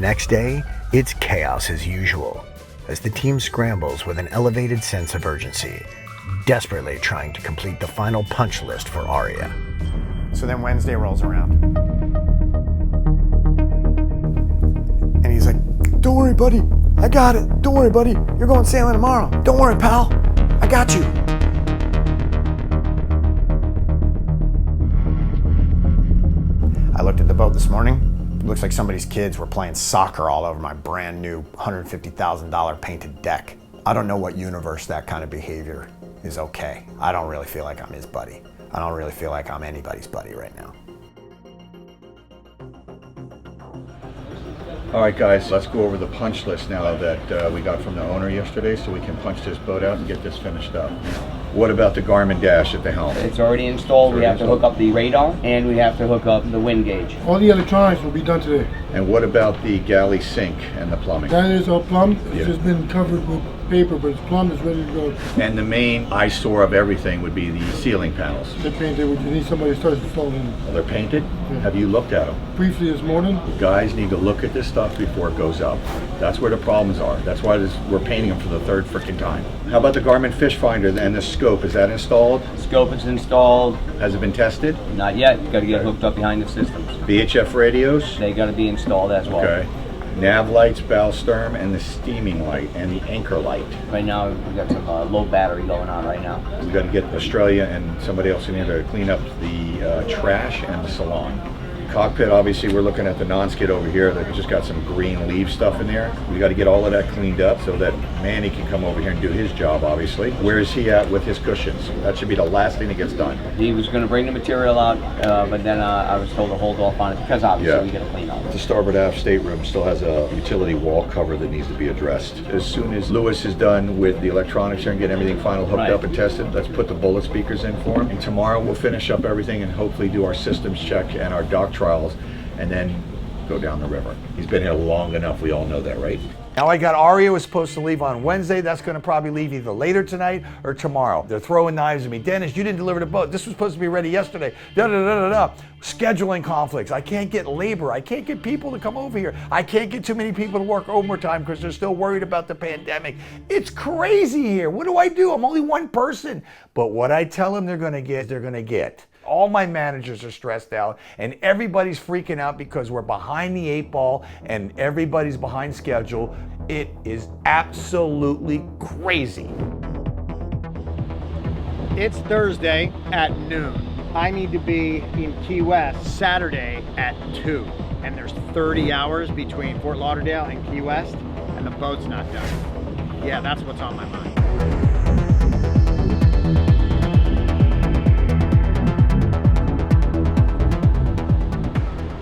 next day, it's chaos as usual, as the team scrambles with an elevated sense of urgency, desperately trying to complete the final punch list for Aria. So then Wednesday rolls around. And he's like, "Don't worry, buddy. I got it. Don't worry, buddy. You're going sailing tomorrow. Don't worry, pal. I got you." I looked at the boat this morning. It looks like somebody's kids were playing soccer all over my brand new $150,000 painted deck. I don't know what universe that kind of behavior is okay. I don't really feel like I'm his buddy. I don't really feel like I'm anybody's buddy right now. All right, guys, let's go over the punch list now that we got from the owner yesterday so we can punch this boat out and get this finished up. What about the Garmin dash at the helm? It's already installed. We have to hook up the radar and we have to hook up the wind gauge. All the electronics will be done today. And what about the galley sink and the plumbing? That is all plumbed. It's Yeah. just been covered with paper, but it's plumbed. It's ready to go. And the main eyesore of everything would be the ceiling panels. They're painted. We just need somebody to start installing them. Well, they're painted? Yeah. Have you looked at them? Briefly this morning. Guys need to look at this stuff before it goes up. That's where the problems are. That's why we're painting them for the third freaking time. How about the Garmin fish finder and the scope? Is that installed? Scope is installed. Has it been tested? Not yet. Got to get hooked up behind the systems. VHF radios? They got to be installed as well. Okay. Nav lights, bow stern, and the steaming light, and the anchor light. Right now, we got some low battery going on right now. We got to get Australia and somebody else in here to clean up the trash and the salon. Cockpit, obviously, we're looking at the non-skid over here that just got some green leaf stuff in there. We got to get all of that cleaned up so that Manny can come over here and do his job, obviously. Where is he at with his cushions? That should be the last thing that gets done. He was going to bring the material out, but then I was told to hold off on it because obviously we got to clean up. The starboard aft stateroom still has a utility wall cover that needs to be addressed. As soon as Lewis is done with the electronics here and get everything final hooked up and tested, let's put the bullet speakers in for him. And tomorrow we'll finish up everything and hopefully do our systems check and our dock trials and then go down the river. He's been here long enough, we all know that, right? Now I got Aria was supposed to leave on Wednesday. That's going to probably leave either later tonight or tomorrow. They're throwing knives at me. "Dennis, you didn't deliver the boat. This was supposed to be ready yesterday." Scheduling conflicts. I can't get labor. I can't get people to come over here. I can't get too many people to work overtime because they're still worried about the pandemic. It's crazy here. What do I do? I'm only one person. But what I tell them they're going to get, they're going to get. All my managers are stressed out and everybody's freaking out because we're behind the 8 ball and everybody's behind schedule. It is absolutely crazy. It's Thursday at noon. I need to be in Key West Saturday at 2. And there's 30 hours between Fort Lauderdale and Key West, and the boat's not done. Yeah, that's what's on my mind.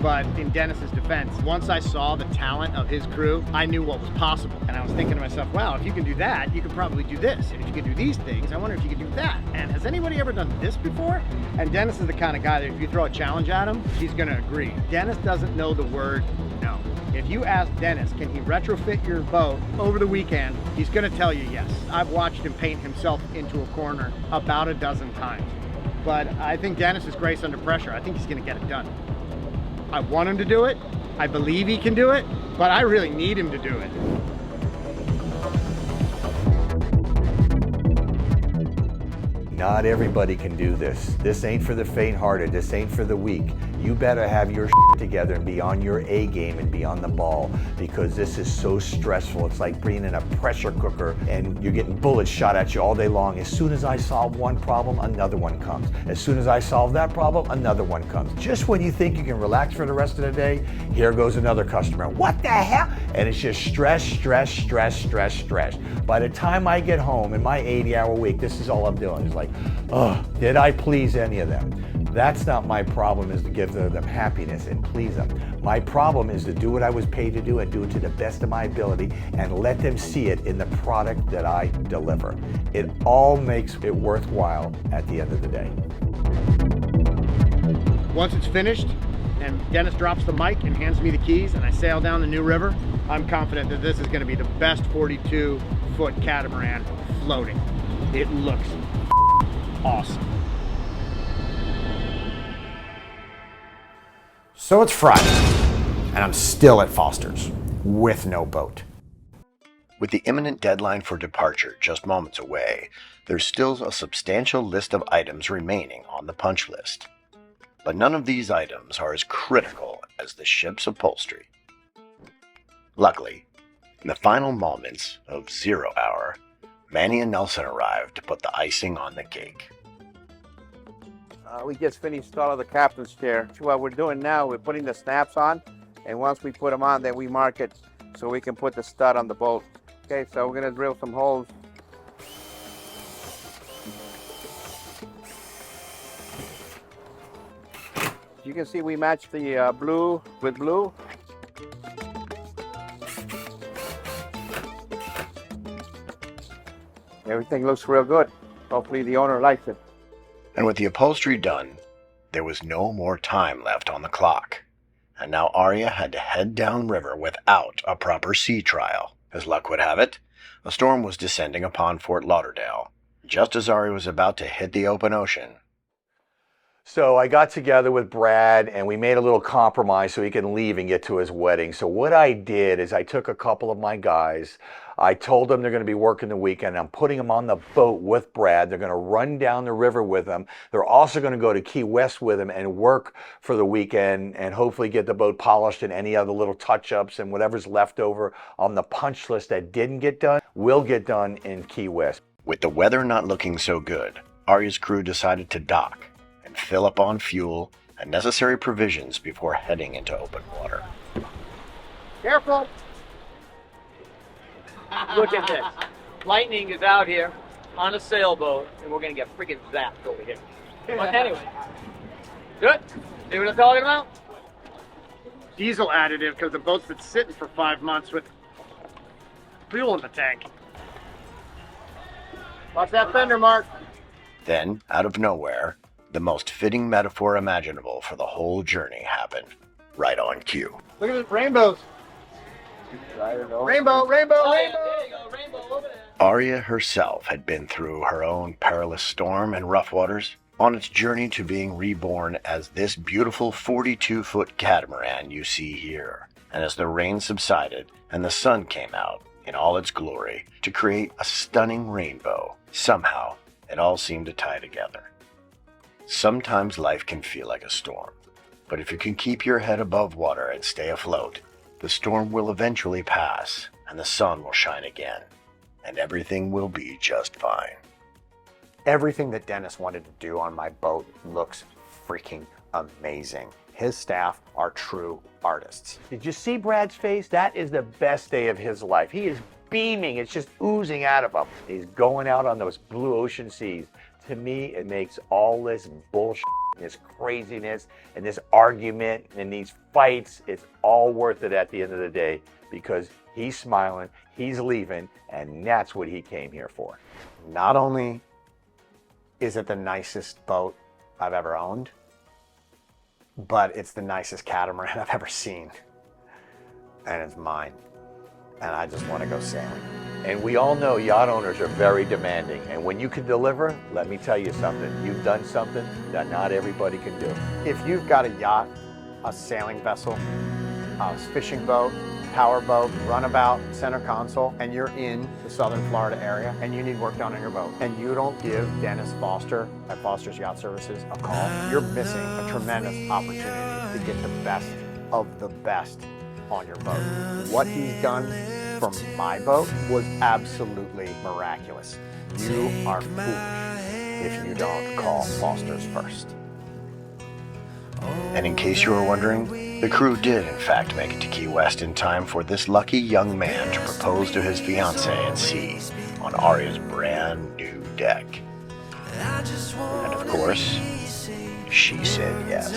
But in Dennis's defense, once I saw the talent of his crew, I knew what was possible. And I was thinking to myself, wow, if you can do that, you could probably do this. And if you can do these things, I wonder if you could do that. And has anybody ever done this before? And Dennis is the kind of guy that if you throw a challenge at him, he's gonna agree. Dennis doesn't know the word no. If you ask Dennis, can he retrofit your boat over the weekend, he's gonna tell you yes. I've watched him paint himself into a corner about a dozen times. But I think Dennis is grace under pressure. I think he's gonna get it done. I want him to do it. I believe he can do it, but I really need him to do it. Not everybody can do this. This ain't for the faint-hearted. This ain't for the weak. You better have your together and be on your A game and be on the ball because this is so stressful. It's like being in a pressure cooker and you're getting bullets shot at you all day long. As soon as I solve one problem, another one comes. As soon as I solve that problem, another one comes. Just when you think you can relax for the rest of the day, here goes another customer. What the hell? And it's just stress, stress, stress, stress, stress. By the time I get home in my 80-hour week, this is all I'm doing. It's like, oh, did I please any of them? That's not my problem, is to give them happiness and please them. My problem is to do what I was paid to do and do it to the best of my ability and let them see it in the product that I deliver. It all makes it worthwhile at the end of the day. Once it's finished and Dennis drops the mic and hands me the keys and I sail down the New River, I'm confident that this is going to be the best 42-foot catamaran floating. It looks awesome. So it's Friday, and I'm still at Foster's. with no boat. With the imminent deadline for departure just moments away, there's still a substantial list of items remaining on the punch list. But none of these items are as critical as the ship's upholstery. Luckily, in the final moments of 0 hour, Manny and Nelson arrived to put the icing on the cake. We just finished installing the captain's chair. What we're doing now, we're putting the snaps on, and once we put them on, then we mark it so we can put the stud on the bolt. Okay, so we're gonna drill some holes. You can see we match the blue with blue. Everything looks real good. Hopefully the owner likes it. And with the upholstery done, there was no more time left on the clock. And now Arya had to head downriver without a proper sea trial. As luck would have it, a storm was descending upon Fort Lauderdale, just as Arya was about to hit the open ocean. So I got together with Brad and we made a little compromise so he can leave and get to his wedding. So what I did is I took a couple of my guys. I told them they're going to be working the weekend. I'm putting them on the boat with Brad. They're going to run down the river with him. They're also going to go to Key West with him and work for the weekend and hopefully get the boat polished and any other little touch-ups and whatever's left over on the punch list that didn't get done will get done in Key West. With the weather not looking so good, Arya's crew decided to dock and fill up on fuel and necessary provisions before heading into open water. Careful! Look at this. Lightning is out here on a sailboat, and we're going to get freaking zapped over here. But anyway. Good. See what I'm talking about? Diesel additive because the boat's been sitting for 5 months with fuel in the tank. Watch that fender, Mark. Then, out of nowhere, the most fitting metaphor imaginable for the whole journey happened. Right on cue. Look at the rainbows. I don't know. Rainbow, rainbow, Oh, yeah, rainbow. there you go. Rainbow over there. Arya herself had been through her own perilous storm and rough waters on its journey to being reborn as this beautiful 42-foot catamaran you see here. And as the rain subsided and the sun came out in all its glory to create a stunning rainbow, somehow it all seemed to tie together. Sometimes life can feel like a storm, but if you can keep your head above water and stay afloat, the storm will eventually pass and the sun will shine again, and everything will be just fine. Everything that Dennis wanted to do on my boat looks freaking amazing. His staff are true artists. Did you see Brad's face? That is the best day of his life. He is beaming. It's just oozing out of him. He's going out on those blue ocean seas. To me, it makes all this bullshit, this craziness, and this argument, and these fights, it's all worth it at the end of the day because he's smiling, he's leaving, and that's what he came here for. Not only is it the nicest boat I've ever owned, but it's the nicest catamaran I've ever seen. And it's mine. And I just want to go sailing. And we all know yacht owners are very demanding. And when you can deliver, let me tell you something. You've done something that not everybody can do. If you've got a yacht, a sailing vessel, a fishing boat, power boat, runabout, center console, and you're in the southern Florida area and you need work done on your boat, and you don't give Dennis Foster at Foster's Yacht Services a call, you're missing a tremendous opportunity to get the best of the best on your boat. What he's done for my boat was absolutely miraculous. You are foolish if you don't call Foster's first. And in case you were wondering, the crew did in fact make it to Key West in time for this lucky young man to propose to his fiancée at sea on Arya's brand new deck. And of course, she said yes.